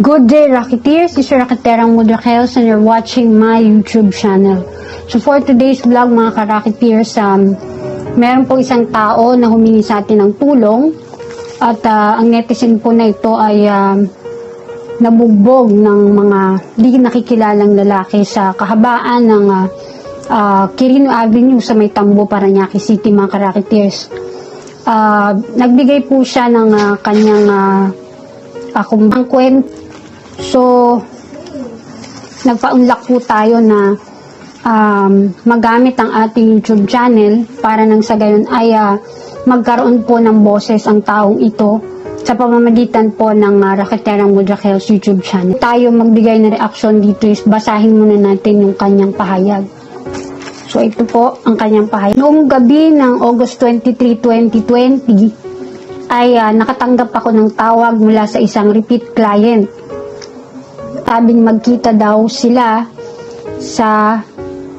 Good day, Rocketeers! This is Rocketerang Mudrakeos and you're watching my YouTube channel. So for today's vlog, mga ka-Rocketeers, meron po isang tao na humingi sa atin ng tulong at ang netizen po na ito ay nabugbog ng mga di nakikilalang lalaki sa kahabaan ng Quirino Avenue sa may Tambo, Parañaque City, mga ka-Rocketeers. Nagbigay po siya ng kanyang kumbang kwento. So, nagpa-unlock po tayo na magamit ang ating YouTube channel para nang sa gayon ay magkaroon po ng boses ang taong ito sa pamamagitan po ng Rocketerang Mudrakeos YouTube channel. Tayo magbigay na reaction dito is basahin muna natin yung kanyang pahayag. So, ito po ang kanyang pahayag. Noong gabi ng August 23, 2020 ay nakatanggap ako ng tawag mula sa isang repeat client. Sabing magkita daw sila sa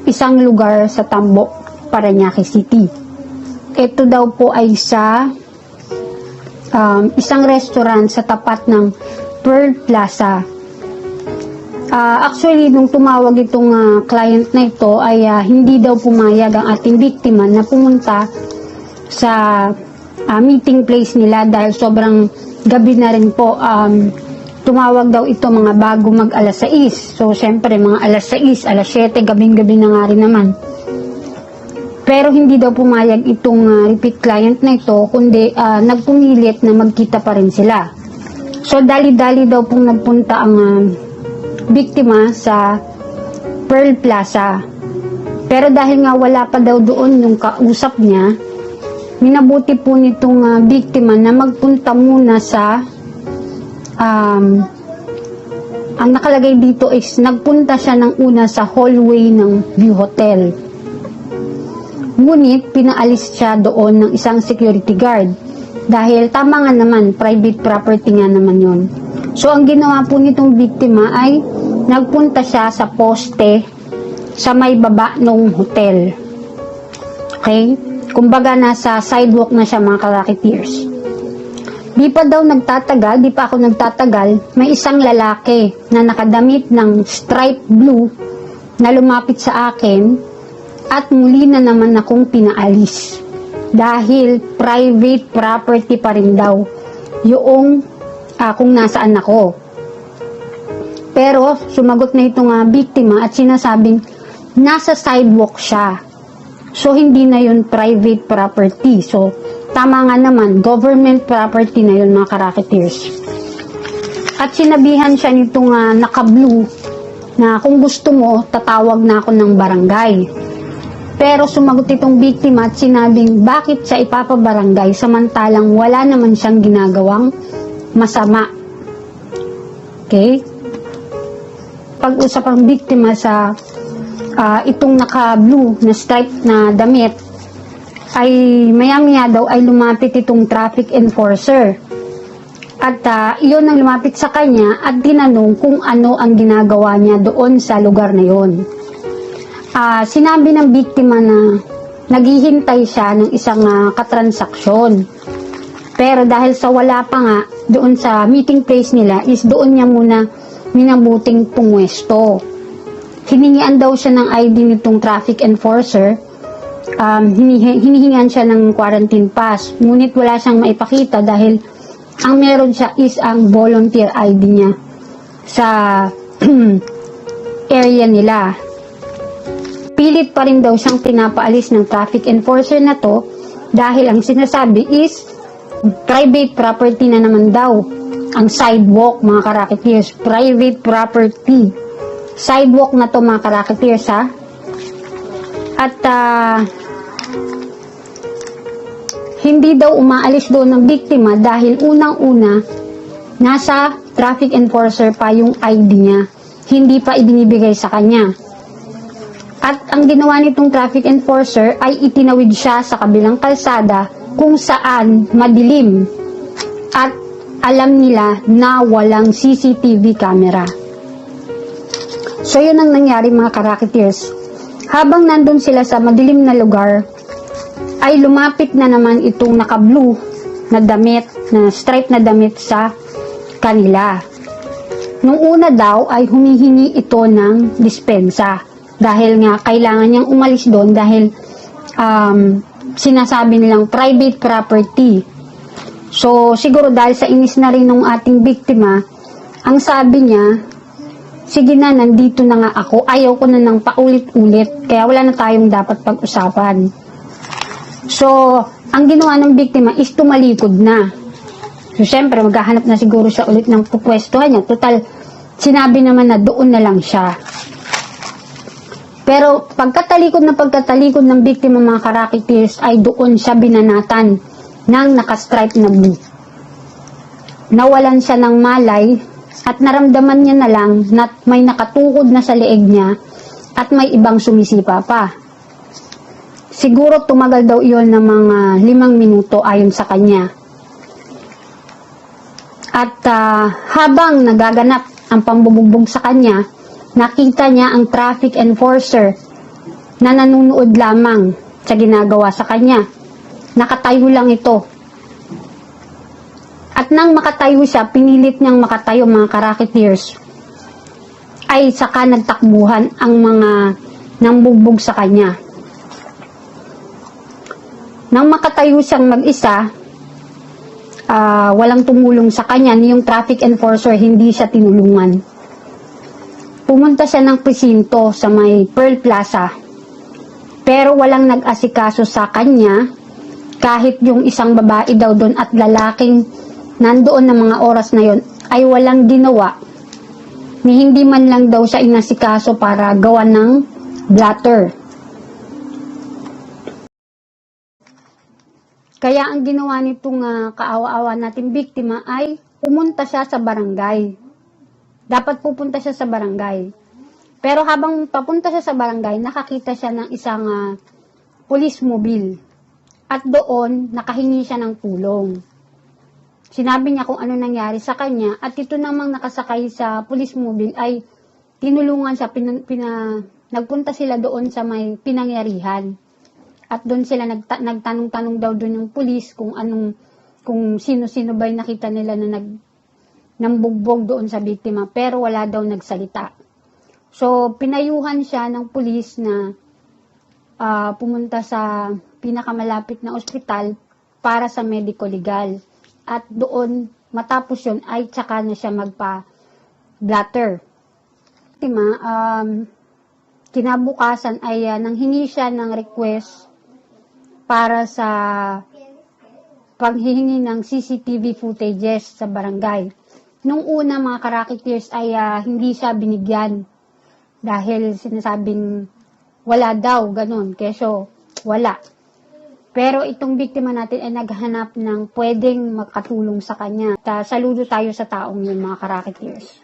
isang lugar sa Tambo, Parañaque City. Ito daw po ay sa isang restaurant sa tapat ng Pearl Plaza. Actually, nung tumawag itong client na ito ay hindi daw pumayag ang ating biktima na pumunta sa meeting place nila dahil sobrang gabi na rin po. Tumawag daw ito mga bago mag alas 6. So, syempre, mga alas 6, alas 7, gabing-gabi na nga rin naman. Pero hindi daw pumayag itong repeat client na ito, kundi nagpumilit na magkita pa rin sila. So, dali-dali daw pong nagpunta ang biktima sa Pearl Plaza. Pero dahil nga wala pa daw doon yung kausap niya, minabuti po nitong biktima na magpunta muna sa ang nakalagay dito is nagpunta siya ng una sa hallway ng View Hotel. Ngunit pinaalis siya doon ng isang security guard dahil tama nga naman, private property nga naman yon. So ang ginawa po nitong biktima ay nagpunta siya sa poste sa may baba ng hotel. Okay? Kumbaga nasa sidewalk na siya, mga ka-Rocketeers. Di pa ako nagtatagal, may isang lalaki na nakadamit ng stripe blue na lumapit sa akin at muli na naman akong pinaalis. Dahil private property pa rin daw yung kung nasaan ako. Pero sumagot na itong biktima at sinasabing nasa sidewalk siya. So hindi na yun private property. So tama nga naman, government property na yun, mga ka-Rocketeers. At sinabihan siya nitong naka-blue na kung gusto mo, tatawag na ako ng barangay. Pero sumagot itong biktima at sinabing bakit siya ipapabarangay samantalang wala naman siyang ginagawang masama. Okay? Pag-usap ang biktima sa itong naka-blue na stripe na damit, ay maya-maya daw ay lumapit itong traffic enforcer. At iyon ang lumapit sa kanya at tinanong kung ano ang ginagawa niya doon sa lugar na yon. Sinabi ng biktima na naghihintay siya ng isang katransaksyon. Pero dahil sa wala pa nga doon sa meeting place nila is doon niya muna minabuting pumwesto. Hiningian daw siya ng ID nitong traffic enforcer. Hinihingan siya ng quarantine pass, ngunit wala siyang maipakita dahil ang meron siya is ang volunteer ID niya sa area nila. Pilit pa rin daw siyang pinapaalis ng traffic enforcer na to dahil ang sinasabi is private property na naman daw ang sidewalk, mga ka-Rocketeers. Private property sidewalk na to, mga ka-Rocketeers, ha. At hindi daw umaalis doon ng biktima dahil unang-una nasa traffic enforcer pa yung ID niya. Hindi pa ibinibigay sa kanya. At ang ginawa nitong traffic enforcer ay itinawid siya sa kabilang kalsada kung saan madilim at alam nila na walang CCTV camera. So yun ang nangyari, mga ka-Rocketeers. Habang nandun sila sa madilim na lugar, ay lumapit na naman itong naka-blue na damit, na stripe na damit sa kanila. Nung una daw ay humihingi ito ng dispensa dahil nga kailangan niyang umalis doon dahil sinasabi nilang private property. So siguro dahil sa inis na rin ng ating biktima, ang sabi niya, sige na, nandito na nga ako, ayaw ko na ng paulit-ulit, kaya wala na tayong dapat pag-usapan. So ang ginawa ng biktima is tumalikod na. So, syempre, maghahanap na siguro siya ulit ng pupwestuhan niya. Total, sinabi naman na doon na lang siya. Pero, pagkatalikod ng biktima mga karakitis, ay doon siya binanatan ng nakastripe na blue. Nawalan siya ng malay at naramdaman niya na lang na may nakatukod na sa leeg niya at may ibang sumisipa pa. Siguro tumagal daw iyon ng mga 5 minuto ayon sa kanya. At habang nagaganap ang pambubugbog sa kanya, nakita niya ang traffic enforcer na nanunood lamang sa ginagawa sa kanya. Nakatayo lang ito. At nang makatayo siya, pinilit niyang makatayo mga karaketeers, ay saka nagtakbuhan ang mga nambugbog sa kanya. Nang makatayo siyang mag-isa, walang tumulong sa kanya, yung traffic enforcer, hindi siya tinulungan. Pumunta siya ng presinto sa may Pearl Plaza, pero walang nag-asikaso sa kanya, kahit yung isang babae daw doon at lalaking nandoon ng mga oras na yon ay walang ginawa, ni hindi man lang daw siya inasikaso para gawa ng blatter. Kaya ang ginawa nitong kaawa-awa nating biktima ay pumunta siya sa barangay. Dapat pupunta siya sa barangay. Pero habang papunta siya sa barangay, nakakita siya ng isang police mobile. At doon, nakahingi siya ng tulong. Sinabi niya kung ano nangyari sa kanya at ito namang nakasakay sa police mobile ay tinulungan siya, nagpunta sila doon sa may pinangyarihan. At doon sila nagtanong-tanong daw doon yung pulis kung sino-sino ba yung nakita nila na nambugbog doon sa biktima, pero wala daw nagsalita. So pinayuhan siya ng pulis na pumunta sa pinakamalapit na ospital para sa medico legal. At doon matapos yun ay tsaka na siya magpa-blatter. Kinabukasan ay nanghingi siya ng request para sa paghihingi ng CCTV footages sa barangay. Nung una mga karaketeers ay hindi siya binigyan dahil sinasabing wala daw, ganun, keso wala. Pero itong biktima natin ay naghanap ng pwedeng makatulong sa kanya. Saludo tayo sa taong yun mga karaketeers.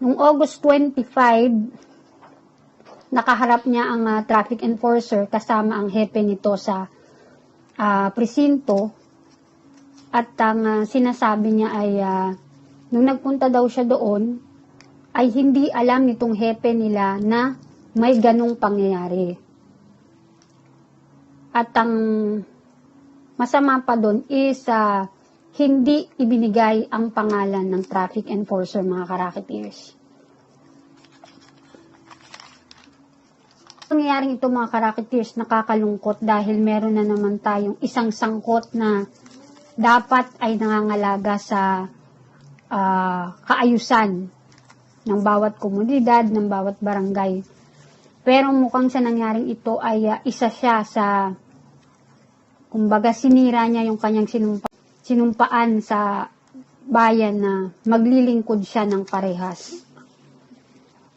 Nung August 25, nakaharap niya ang traffic enforcer kasama ang hepe nito sa presinto at ang sinasabi niya ay nung nagpunta daw siya doon ay hindi alam nitong hepe nila na may ganong pangyayari. At ang masama pa doon is hindi ibinigay ang pangalan ng traffic enforcer mga karaketeers. Nangyayaring ito mga karaketeers, nakakalungkot dahil meron na naman tayong isang sangkot na dapat ay nangangalaga sa kaayusan ng bawat komunidad, ng bawat barangay. Pero mukhang sa nangyaring ito ay isa siya sa, kumbaga sinira niya yung kanyang sinumpaan sa bayan na maglilingkod siya ng parehas.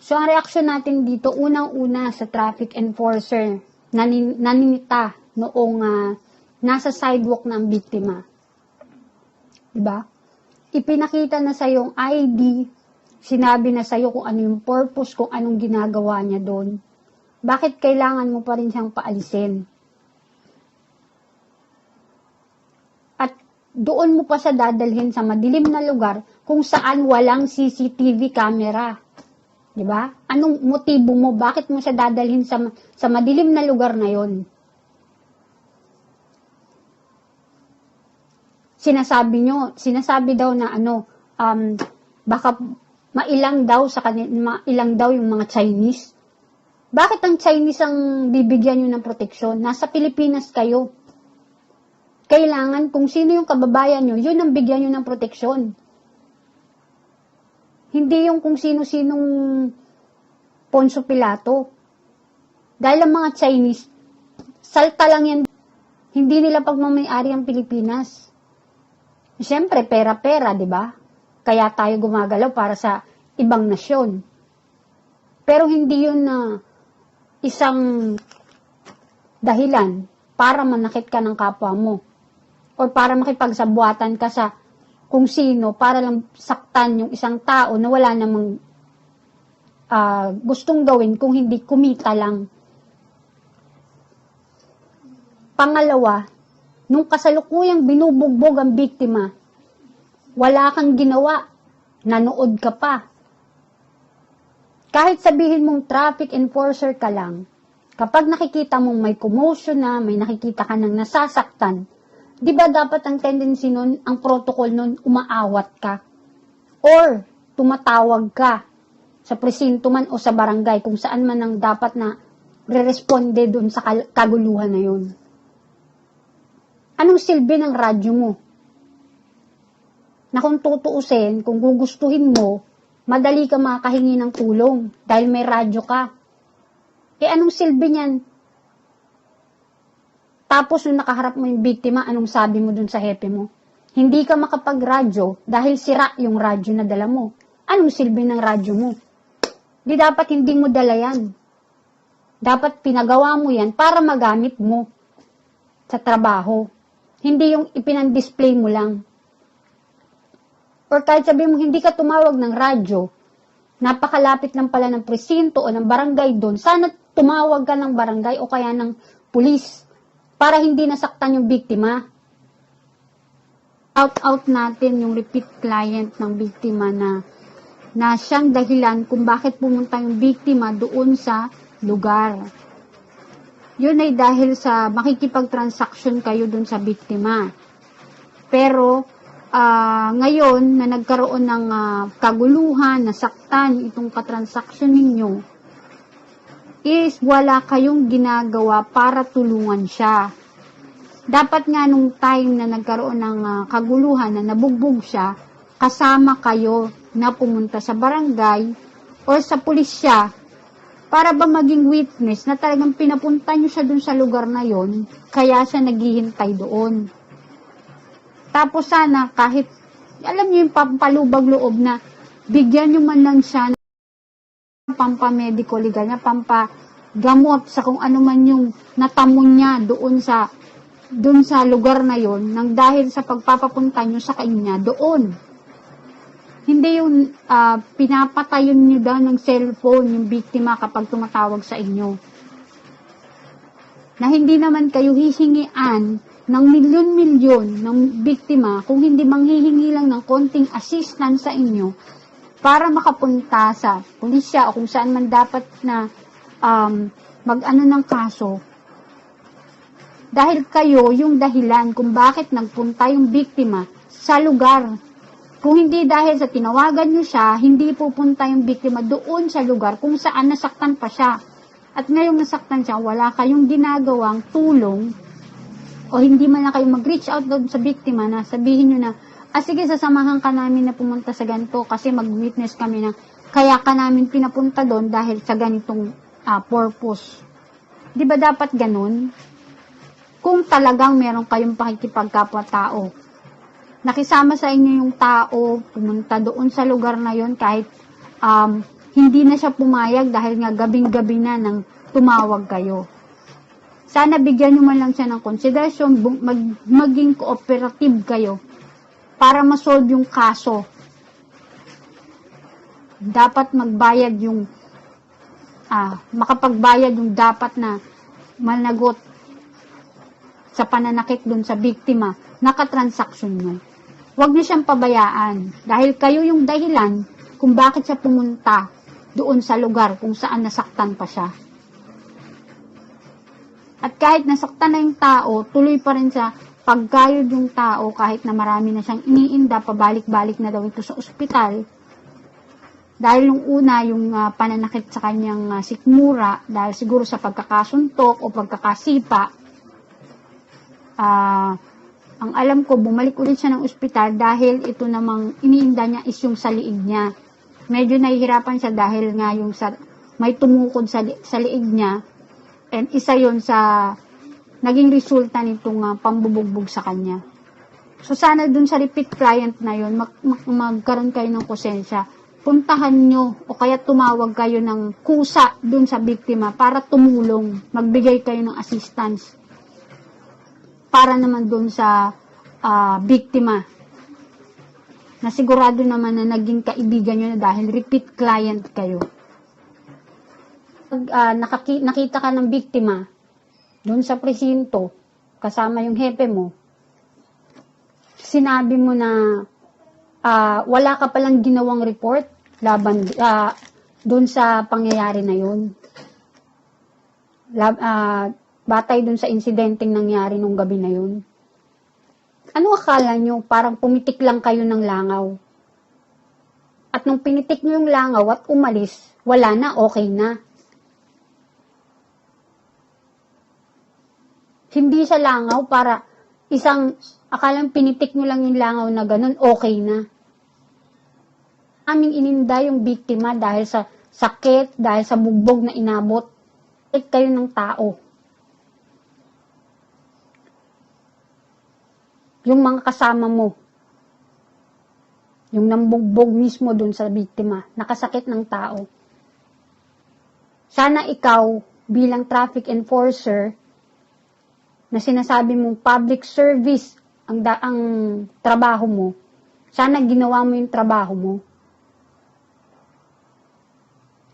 So, ang reaksyon natin dito, unang-una sa traffic enforcer, naninita noong nasa sidewalk ng biktima. Diba? Ipinakita na sa yung ID, sinabi na sa iyo kung ano yung purpose, kung anong ginagawa niya doon. Bakit kailangan mo pa rin siyang paalisin? At doon mo pa siya dadalhin sa madilim na lugar kung saan walang CCTV camera. Diba? Anong motibo mo? Bakit mo siya dadalhin sa madilim na lugar na yon? Sinasabi daw na baka mailang daw mailang daw yung mga Chinese. Bakit ang Chinese ang bibigyan nyo ng proteksyon? Nasa Pilipinas kayo. Kailangan kung sino yung kababayan nyo, yun ang bigyan nyo ng proteksyon. Hindi yung kung sino-sinong Poncio Pilato. Dahil ang mga Chinese, salta lang yan. Hindi nila pagmamayari ang Pilipinas. Siyempre, pera-pera, di ba? Kaya tayo gumagalaw para sa ibang nasyon. Pero hindi yun na isang dahilan para manakit ka ng kapwa mo. O para makipagsabuatan ka sa kung sino, para lang saktan yung isang tao na wala namang gustong gawin kung hindi kumita lang. Pangalawa, nung kasalukuyang binubugbog ang biktima, wala kang ginawa, nanood ka pa. Kahit sabihin mong traffic enforcer ka lang, kapag nakikita mong may commotion na, may nakikita ka ng nasasaktan, di ba dapat ang tendency nun, ang protocol nun, umaawat ka? Or, tumatawag ka sa presinto man o sa barangay kung saan man ang dapat na re-responde dun sa kaguluhan na yun. Anong silbi ng radyo mo? Na kung tutuusin, kung gugustuhin mo, madali ka makahingi ng tulong dahil may radyo ka. Anong silbi niyan? Tapos nung nakaharap mo yung biktima, anong sabi mo dun sa hepe mo? Hindi ka makapag-radyo dahil sira yung radyo na dala mo. Anong silbi ng radyo mo? Di dapat hindi mo dala yan. Dapat pinagawa mo yan para magamit mo sa trabaho. Hindi yung ipinang-display mo lang. Or kahit sabi mo hindi ka tumawag ng radyo, napakalapit lang pala ng presinto o ng barangay doon, sana tumawag ka ng barangay o kaya ng pulis para hindi nasaktan yung biktima. Out natin yung repeat client ng biktima na siyang dahilan kung bakit pumunta yung biktima doon sa lugar. Yun ay dahil sa makikipag-transaction kayo doon sa biktima. Pero, ngayon na nagkaroon ng kaguluhan, nasaktan itong katransaksyon ninyo, is wala kayong ginagawa para tulungan siya. Dapat nga nung time na nagkaroon ng kaguluhan, na nabugbog siya, kasama kayo na pumunta sa barangay o sa pulisya para ba maging witness na talagang pinapunta nyo siya dun sa lugar na yon, kaya siya naghihintay doon. Tapos sana kahit, alam nyo yung pampalubag loob na bigyan nyo man lang siya ng pampamedico legal niya, pampagamot sa kung ano man yung natamon niya doon sa lugar na yon, nang dahil sa pagpapapunta nyo sa kanya doon. Hindi yung pinapatayon nyo daw ng cellphone yung biktima kapag tumatawag sa inyo. Na hindi naman kayo hihingian ng milyon-milyon ng biktima kung hindi manghihingi lang ng konting assistance sa inyo para makapunta sa pulisya o kung saan man dapat na mag-ano ng kaso. Dahil kayo yung dahilan kung bakit nagpunta yung biktima sa lugar. Kung hindi dahil sa tinawagan nyo siya, hindi pupunta yung biktima doon sa lugar kung saan nasaktan pa siya. At ngayong nasaktan siya, wala kayong ginagawang tulong o hindi man lang kayo mag-reach out doon sa biktima na sabihin nyo na, sige, sasamahan ka namin na pumunta sa ganito kasi mag-witness kami na kaya ka namin pinapunta doon dahil sa ganitong purpose. Di ba dapat ganun? Kung talagang meron kayong pakikipagkapwa-tao, nakisama sa inyo yung tao, pumunta doon sa lugar na yon kahit hindi na siya pumayag dahil nga gabing-gabi na nang tumawag kayo. Sana bigyan nyo man lang siya ng konsiderasyon, maging cooperative kayo para masolve yung kaso. Dapat magbayad yung makapagbayad yung dapat na managot sa pananakit dun sa biktima, nakatransaksyon nyo. Huwag niyo siyang pabayaan dahil kayo yung dahilan kung bakit siya pumunta doon sa lugar kung saan nasaktan pa siya. At kahit nasaktan na yung tao, tuloy pa rin sa pagkayod yung tao kahit na marami na siyang iniinda, pabalik-balik na daw ito sa ospital. Dahil nung una, yung pananakit sa kanyang sikmura, dahil siguro sa pagkakasuntok o pagkakasipa, ang alam ko, bumalik ulit siya ng ospital dahil ito namang iniinda niya is yung sa liig niya. Medyo nahihirapan siya dahil nga yung may tumukod sa liig niya, and isa yon sa naging resulta nitong pambubugbog sa kanya. So sana dun sa repeat client na yon magkaroon kayo ng konsensya. Puntahan nyo o kaya tumawag kayo ng kusa dun sa biktima para tumulong, magbigay kayo ng assistance para naman dun sa biktima na sigurado naman na naging kaibigan nyo na dahil repeat client kayo. Nakita ka ng biktima dun sa presinto kasama yung hepe mo, sinabi mo na wala ka palang ginawang report laban doon sa pangyayari na yun. Batay doon sa insidenteng nangyari nung gabi na yun. Ano akala nyo? Parang pumitik lang kayo ng langaw. At nung pinitik nyo yung langaw at umalis, wala na, okay na. Hindi sa langaw para akalang pinitik nyo lang yung langaw na ganun, okay na. Aming ininda yung biktima dahil sa sakit, dahil sa bugbog na inabot. Sakit kayo ng tao. Yung mga kasama mo, yung nambugbog mismo dun sa biktima, nakasakit ng tao. Sana ikaw, bilang traffic enforcer, na sinasabi mong public service ang trabaho mo, sana ginawa mo yung trabaho mo.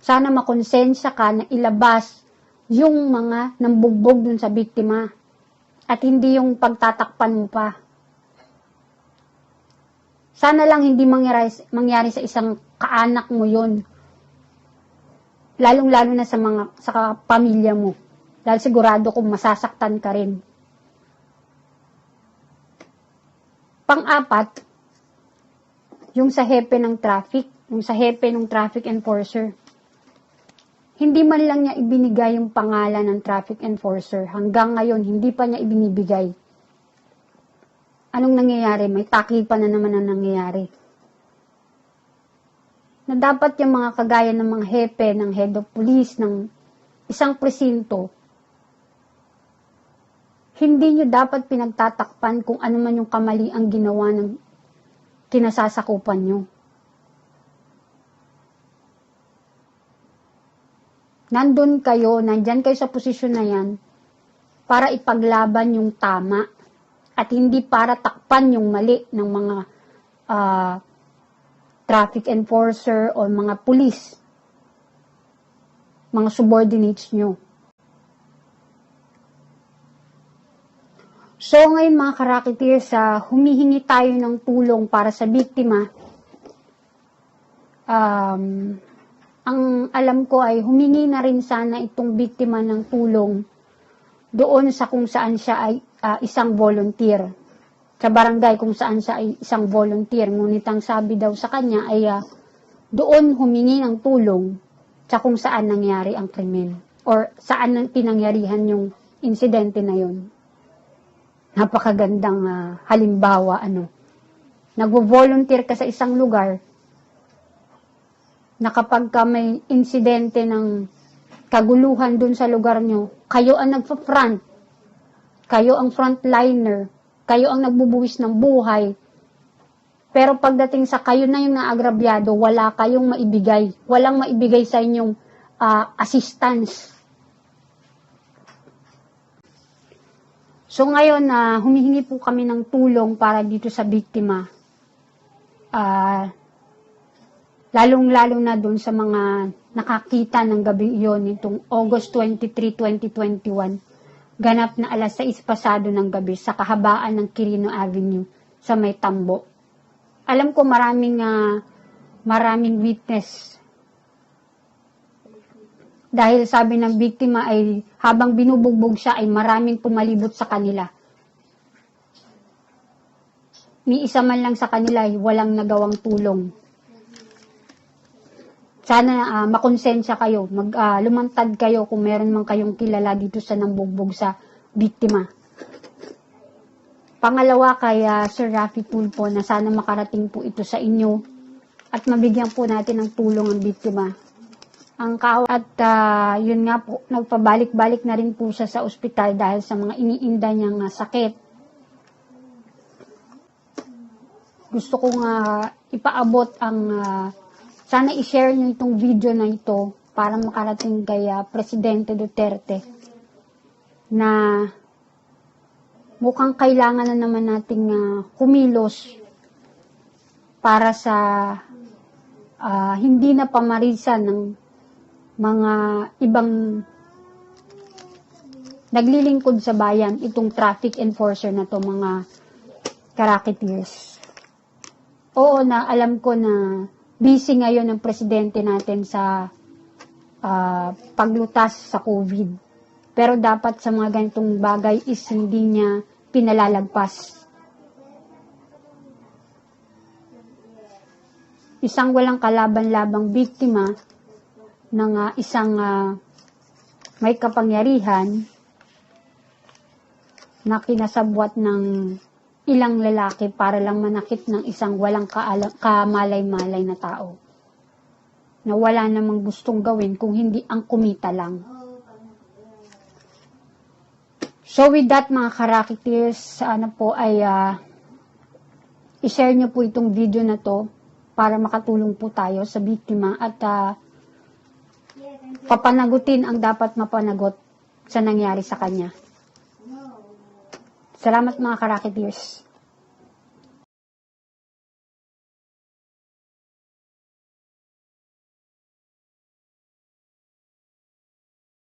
Sana makonsensya ka na ilabas yung mga nambugbog dun sa biktima at hindi yung pagtatakpan mo pa. Sana lang hindi mangyari sa isang kaanak mo yon, lalong-lalo na sa pamilya mo, dahil sigurado kung masasaktan ka rin. Pang-apat, yung sa hepe ng traffic enforcer. Hindi man lang niya ibinigay yung pangalan ng traffic enforcer. Hanggang ngayon, hindi pa niya ibinibigay. Anong nangyayari? May takipan na naman ang nangyayari. Na dapat yung mga kagaya ng mga hepe, ng head of police, ng isang presinto, hindi nyo dapat pinagtatakpan kung ano man yung kamali ang ginawa ng kinasasakupan nyo. Nandyan kayo sa posisyon na yan para ipaglaban yung tama at hindi para takpan yung mali ng mga traffic enforcer o mga pulis, mga subordinates nyo. So ngayon mga ka-Rocketeers, humihingi tayo ng tulong para sa biktima. Ang alam ko ay humingi na rin sana itong biktima ng tulong doon sa kung saan siya ay isang volunteer. Sa barangay kung saan siya ay isang volunteer. Ngunit ang sabi daw sa kanya ay doon humingi ng tulong sa kung saan nangyari ang krimen or saan pinangyarihan yung insidente na yun. Napakagandang halimbawa, nagvo-volunteer ka sa isang lugar na kapag may insidente ng kaguluhan dun sa lugar nyo, kayo ang nagpa-front, kayo ang frontliner, kayo ang nagbubuwis ng buhay, pero pagdating sa kayo na yung naagrabyado, wala kayong maibigay, walang maibigay sa inyong assistance. So ngayon, humihingi po kami ng tulong para dito sa biktima. Lalong-lalo na doon sa mga nakakita ng gabing iyon nitong August 23, 2021, ganap na alas 6 pasado ng gabi sa kahabaan ng Quirino Avenue sa May Tambo. Alam ko maraming witness. Dahil sabi ng biktima ay habang binubugbog siya ay maraming pumalibot sa kanila. Ni isa man lang sa kanila ay walang nagawang tulong. sana makonsensya kayo, lumantad kayo kung meron man kayong kilala dito sa nambugbog sa biktima. Pangalawa kay Sir Raffy Tulfo na sana makarating po ito sa inyo at mabigyan po natin ng tulong ang biktima. Yun nga po, nagpabalik-balik na rin po siya sa ospital dahil sa mga iniinda niyang sakit. Gusto kong ipaabot sana i-share niyo itong video na ito para makarating kay Presidente Duterte na mukhang kailangan na naman nating kumilos para sa hindi na pamarisan ng mga ibang naglilingkod sa bayan, itong traffic enforcer na to, mga Karaketeers. Oo, na alam ko na busy ngayon ang presidente natin sa paglutas sa COVID. Pero dapat sa mga ganitong bagay is hindi niya pinalalagpas. Isang walang kalaban-labang biktima ng isang may kapangyarihan na kinasabwat ng ilang lalaki para lang manakit ng isang walang kamalay-malay na tao na wala namang gustong gawin kung hindi ang kumita lang. So with that mga Karaketeers, sana po ay i-share nyo po itong video na to para makatulong po tayo sa biktima at papanagutin ang dapat mapanagot sa nangyari sa kanya. Salamat mga Karaketeers.